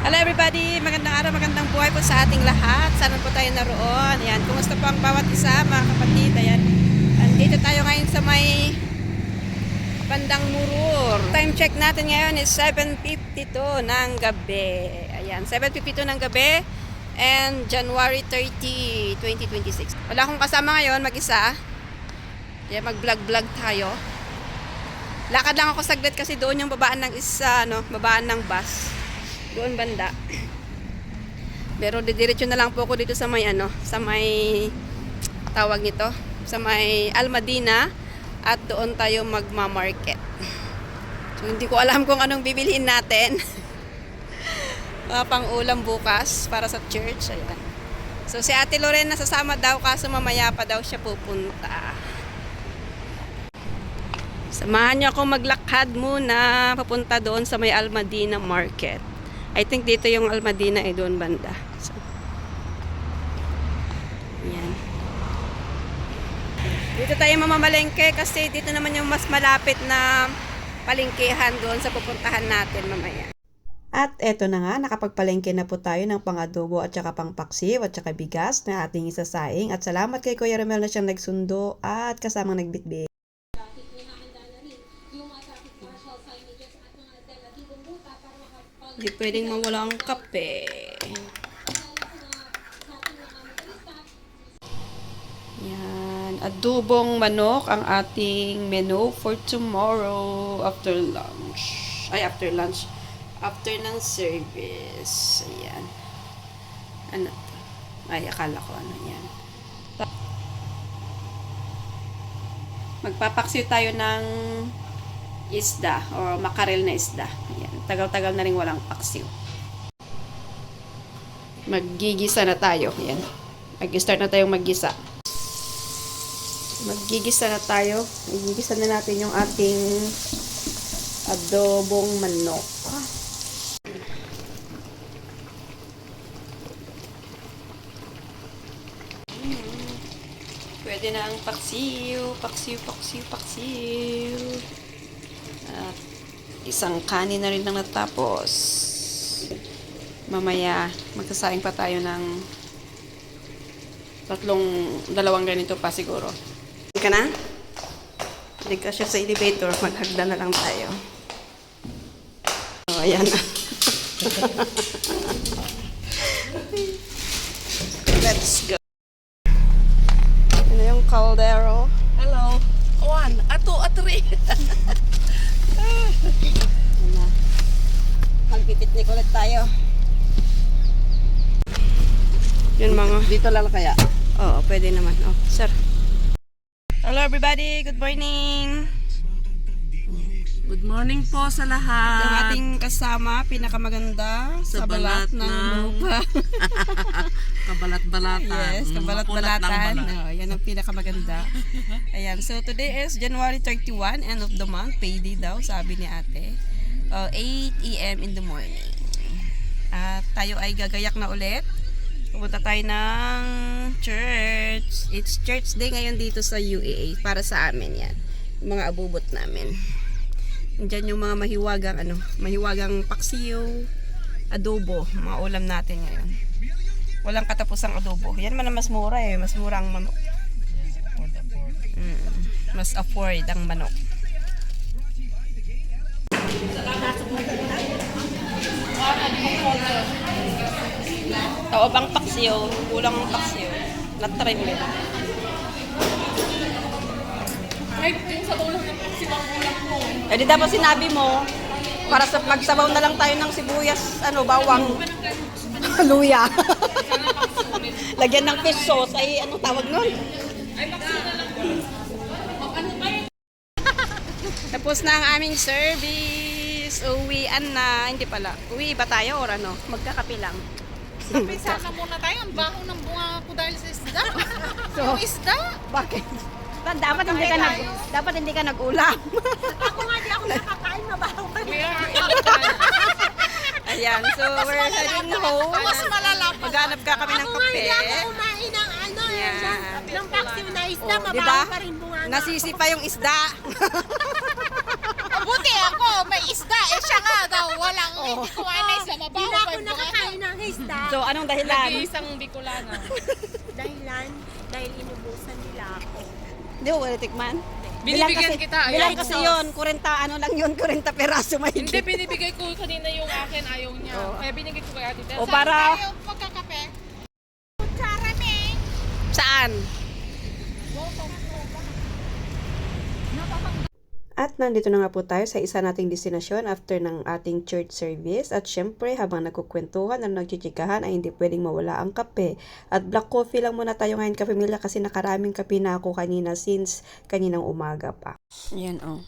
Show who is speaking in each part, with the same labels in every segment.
Speaker 1: Hello everybody, magandang araw, magandang buhay po sa ating lahat. Saan po tayo naroon? Ayan, kumusta po ang bawat isa mga kapatid? Ayan, andito tayo ngayon sa may bandang Murur. Time check natin ngayon is 7:52 ng gabi. Ayan, 7:52 ng gabi and January 30, 2026. Wala akong kasama ngayon, mag-isa. Kaya mag-vlog-vlog tayo. Lakad lang ako saglit kasi doon yung babaan ng isa, babaan ng bus. Doon banda. Pero didiretso na lang po ako dito sa may sa may tawag nito, sa may Almadina at doon tayo magma-market. So hindi ko alam kung anong bibilhin natin. Mga pang-ulam bukas para sa church. Ayan. So si Ate Lorena sasama daw kaso mamaya pa daw siya pupunta. Samahan niyo ako maglakad muna papunta doon sa may Almadina Market. I think dito yung Almadina doon banda. So, yan. Dito tayo mamamalengke kasi dito naman yung mas malapit na palengkehan doon sa pupuntahan natin mamaya. At eto na nga, nakapagpalengke na po tayo ng pang-adobo at saka pang-paksiw at saka bigas na ating isasaing. At salamat kay Kuya Romel na siyang nagsundo at kasamang nagbitbit. Hindi pwedeng mawala ang kape. Yan. Adobong manok ang ating menu for tomorrow after lunch. After lunch. After ng service. Ayan. Ano to? Akala ko yan. Magpapaksiw tayo ng isda o makarel na isda. Ayan. Tagal-tagal na rin walang paksiw. Maggigisa na tayo. Ayan. Mag-start na tayong maggisa. Maggigisa na tayo. Igigisa na natin yung ating adobong manok. Pwede na ang paksiw. Paksiw. At isang kanin na rin lang natapos. Mamaya, magsasaing pa tayo ng dalawang ganito pa siguro. Hindi ka na? Hindi ka siya sa elevator. Maghagda na lang tayo. O, ayan na. Let's go. Ano yung caldero?
Speaker 2: Hello. 1, 2, 3.
Speaker 1: Magpipitnik ulit tayo. Yun mga.
Speaker 2: Dito lang kaya.
Speaker 1: Oo, pwede naman. Oh, sir. Hello everybody, good morning.
Speaker 2: Good morning po sa
Speaker 1: Ang
Speaker 2: lahat.
Speaker 1: ating kasama, pinakamaganda sa balat ng lupa.
Speaker 2: Kabalat-balatan.
Speaker 1: Yes, kabalat-balatan. Oh, yan ang pinakamaganda. Ayan, so today is January 31, end of the month. Payday daw, sabi ni ate. 8 AM in the morning. At tayo ay gagayak na ulit. Pupunta tayo ng church. It's church day ngayon dito sa UAA. Para sa amin yan. Yung mga abubot namin. Diyan yung mga mahiwagang paksiw, adobo, mga ulam natin ngayon. Walang katapusang adobo. Yan man ang mas mura mas mura ang manok. Mas afford ang manok. Tao bang paksiw, kulang ang paksiw. Natry ulit.
Speaker 2: Ay, yung sabaw lang ng sibang ulam mo.
Speaker 1: Eh di dapat sinabi mo, para sa magsabaw na lang tayo ng sibuyas, bawang, luya. Lagyan ng fish sauce, ay anong tawag nun?
Speaker 2: Ay, bakit na lang. Ano kayo?
Speaker 1: Tapos na ang aming service. Uwian na. Hindi pala. Uwi ba tayo or ano? Magkakape lang.
Speaker 2: Kape sana muna tayo. Ang baho ng bunga ko dahil sa isda.
Speaker 1: So,
Speaker 2: Isda?
Speaker 1: bakit? Dapat hindi ka nag-ulam.
Speaker 2: Ako nga di ako nakakain na baho.
Speaker 1: Ayan, so we're heading home.
Speaker 2: Mas malala pa.
Speaker 1: Maghanap ka kami ng kape.
Speaker 3: kumain ng
Speaker 1: Yan.
Speaker 3: ng paksiw na isda,
Speaker 1: Oh,
Speaker 3: mabaho
Speaker 1: diba?
Speaker 3: pa rin bunga.
Speaker 1: Nasisi pa yung isda.
Speaker 2: Abot Hindi ako, may isda. Eh siya nga daw, walang hindi kumain na isda. Mabaho
Speaker 3: Hindi
Speaker 2: pa
Speaker 3: ako
Speaker 2: yung bunga.
Speaker 3: nakakain ng isda.
Speaker 1: So, anong dahilan?
Speaker 2: Nag-iisang Bicolana.
Speaker 3: Dahil inubusan nila ako.
Speaker 1: Hindi mo wala tikman?
Speaker 2: Binibigyan kita, ayaw
Speaker 1: Bilang
Speaker 2: mo.
Speaker 1: kasi yun, 40, ano lang yun, 40 peraso may
Speaker 2: Hindi, binibigay ko kanina yung akin, ayaw niya.
Speaker 1: Oo.
Speaker 2: Kaya binigay ko kay Ate Tel.
Speaker 1: O, para-
Speaker 2: Saan tayo magkakape? Kutsara, Meng.
Speaker 1: Saan? At nandito na nga po tayo sa isa nating destinasyon after ng ating church service. At syempre, habang nagkukwentuhan at nagchichikahan ay hindi pwedeng mawala ang kape. At black coffee lang muna tayo ngayon, kapamilya, kasi nakaraming kape na ako kanina since kaninang umaga pa. Yan oh.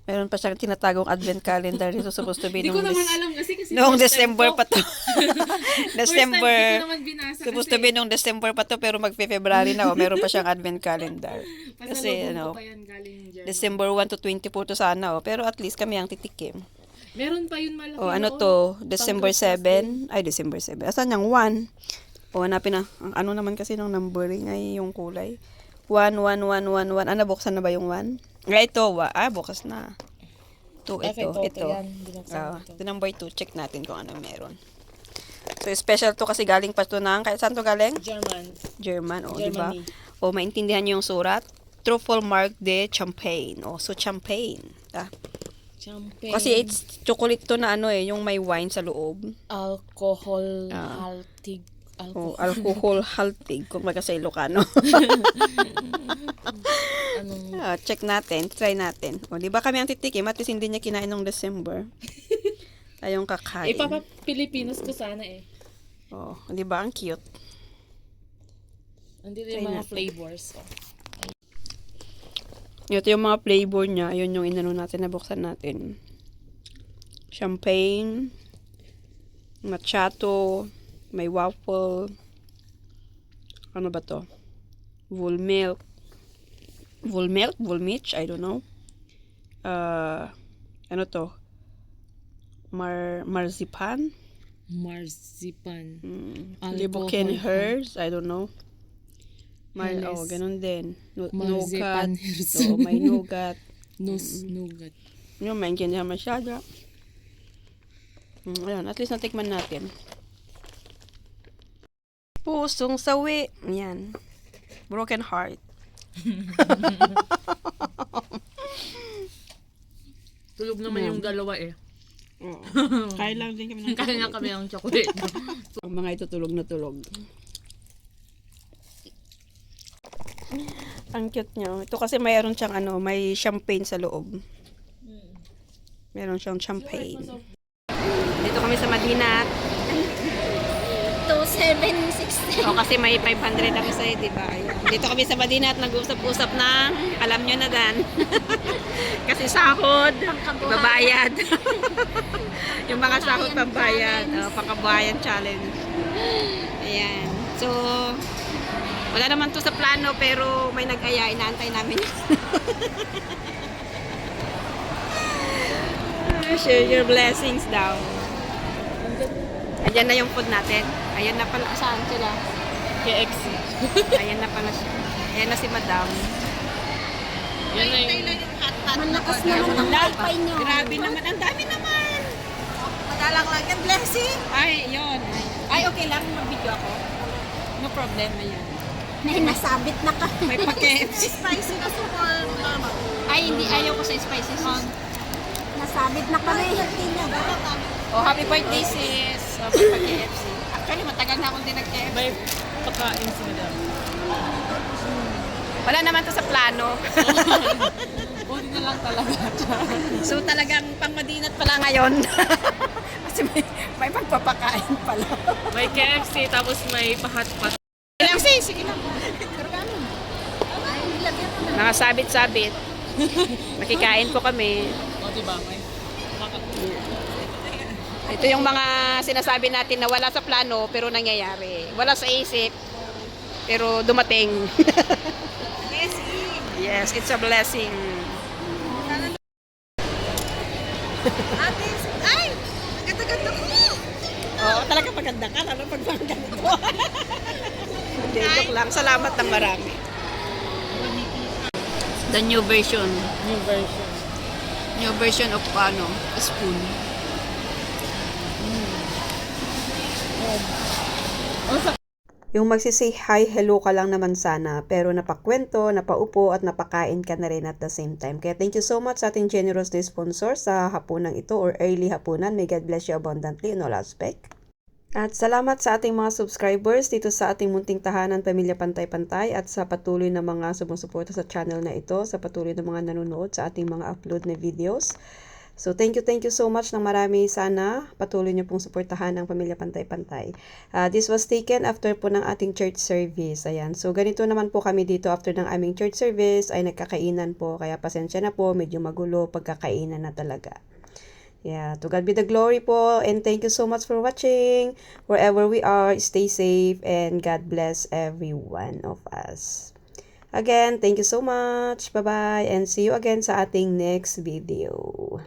Speaker 1: Meron pa siyang tinatagong advent calendar. Ito supposed to be
Speaker 2: Hindi ko naman alam kasi
Speaker 1: noong
Speaker 2: first time
Speaker 1: December
Speaker 2: ko.
Speaker 1: pa to. December.
Speaker 2: First time, di ko naman binasa
Speaker 1: Supposed
Speaker 2: kasi.
Speaker 1: to be nung December pa to, pero magfe-February na. Oh. Meron pa siyang advent calendar. Kasi,
Speaker 2: Pasalubong
Speaker 1: ano,
Speaker 2: ko pa yan galing German.
Speaker 1: December 1 to 24 to sana. Oh. Pero at least kami ang titikim.
Speaker 2: Meron pa yun malaki.
Speaker 1: O, ano
Speaker 2: noon.
Speaker 1: to? December
Speaker 2: Pang-Christmas
Speaker 1: 7? Ay, December 7. Asan yung 1? O, hanapin na. Ang ano naman kasi ng numbering ay yung kulay. 1, 1, 1, 1, 1. Ah, nabuksan na ba yung 1? Nga ito. Bukas na. Ito.
Speaker 2: Yan,
Speaker 1: Ito number 2. Check natin kung ano meron. So, special to kasi galing pa to ng, kahit saan to galing? German. O, diba?
Speaker 2: Germany.
Speaker 1: O, maintindihan niyo yung surat. Truffle Mark de Champagne. O, so, champagne.
Speaker 2: Champagne.
Speaker 1: Kasi it's chocolate to na ano eh, yung may wine sa loob.
Speaker 2: Alcohol,
Speaker 1: Ah.
Speaker 2: haltig,
Speaker 1: O,
Speaker 2: alcohol.
Speaker 1: alcohol haltig, kung baga sa Ilocano.
Speaker 2: Anong
Speaker 1: Check natin, try natin. O, di ba kami ang titikim, at least hindi niya kinain nung December. Tayong kakain.
Speaker 2: Ipapa-Pilipinos ko sana eh.
Speaker 1: O, di ba ang cute?
Speaker 2: Andito
Speaker 1: Try
Speaker 2: yung mga
Speaker 1: natin.
Speaker 2: flavors. Oh.
Speaker 1: Ito yung mga flavor niya, yun yung inano natin, nabuksan natin. Champagne, macchiato, may waffle, ano ba to? Wool milk, wool milk, I don't know. Ano to? Marzipan?
Speaker 2: Marzipan.
Speaker 1: Liboken
Speaker 2: Alcohol.
Speaker 1: hers, I don't know.
Speaker 2: Helles.
Speaker 1: Ganun din.
Speaker 2: Marzipan
Speaker 1: Nougat.
Speaker 2: hers.
Speaker 1: So, may nougat.
Speaker 2: Nougat.
Speaker 1: Yung maintindihan masyado. Ayun, at least natikman natin. Pusong sawi. Yan. Broken heart.
Speaker 2: Tulog naman yung dalawa eh.
Speaker 1: Kaya lang din kami ng
Speaker 2: Kaya nga kami ang chocolate.
Speaker 1: Ang mga ito tulog na tulog. Ang cute niya. Ito kasi mayroon siyang ano, may champagne sa loob. Meron siyang champagne. Dito kami sa Madinat.
Speaker 3: 2760.
Speaker 1: O kasi may 500 ang isa eh, di ba? Ayan. Dito kami sa Madinat, nag-usap-usap ng, alam nyo na dan. Kasi sahod, babayad. Yung mga sahod pambayad. Pangkabuhayan challenge. Ayan. So, wala naman to sa plano pero may nag-aya, inaantay namin. Share your blessings daw. Ayan na yung food natin. Ayan na pala. Saan sila?
Speaker 2: KXC.
Speaker 1: Ayan na pala siya. Ayan na si Madam.
Speaker 2: Yan na yung...
Speaker 3: Malakas naman ang wifi nyo.
Speaker 1: Grabe naman. Ang dami naman.
Speaker 3: Magalang lang yan. Blessing.
Speaker 1: Ay, yun. Ay, okay lang. Mag-video ako. No problem. Ayan.
Speaker 3: Nasabit na ka.
Speaker 1: May pa-KFC.
Speaker 3: Spicy na super mama.
Speaker 1: Ay, hindi. Ayaw ko sa spicy sauce.
Speaker 3: Nasabit na kami.
Speaker 1: Oh, happy birthday, sis. Oh, may pa-KFC. Actually, matagal na akong din nag-KFC.
Speaker 2: May pagkain sila.
Speaker 1: Wala naman to sa plano.
Speaker 2: Buti na lang talaga.
Speaker 1: So, talagang pang-Madinat pala ngayon. Kasi may pagpapakain pala.
Speaker 2: May KFC tapos may pahat-pat.
Speaker 1: Sige lang. Mga sabit-sabit. Nakikain po kami.
Speaker 2: O diba? May
Speaker 1: Ito yung mga sinasabi natin na wala sa plano pero nangyayari. Wala sa isip pero dumating. Yes, it's a blessing.
Speaker 3: Ate, ay! Maganda-ganda ko.
Speaker 1: Oo, talaga maganda ka. Lalo pag mga ganito. Hindi, joke lang. Salamat ng marami. The new version.
Speaker 2: new version.
Speaker 1: New version of spoon. Yung magsisay hi, hello ka lang naman sana, pero napakwento, napaupo at napakain ka na rin at the same time. Kaya thank you so much sa ating generous day sponsor sa hapunang ito or early hapunan. May God bless you abundantly in all aspect. At salamat sa ating mga subscribers dito sa ating munting tahanan Pamilya Pantay-Pantay at sa patuloy na mga sumusuporta sa channel na ito, sa patuloy na mga nanonood sa ating mga upload na videos. So thank you so much ng marami. Sana patuloy niyo pong suportahan ang Pamilya Pantay-Pantay. This was taken after po ng ating church service. Ayan. So ganito naman po kami dito after ng aming church service ay nagkakainan po. Kaya pasensya na po, medyo magulo pagkakainan na talaga. Yeah, to God be the glory po and thank you so much for watching. Wherever we are, stay safe and God bless every one of us. Again, thank you so much. Bye-bye and see you again sa ating next video.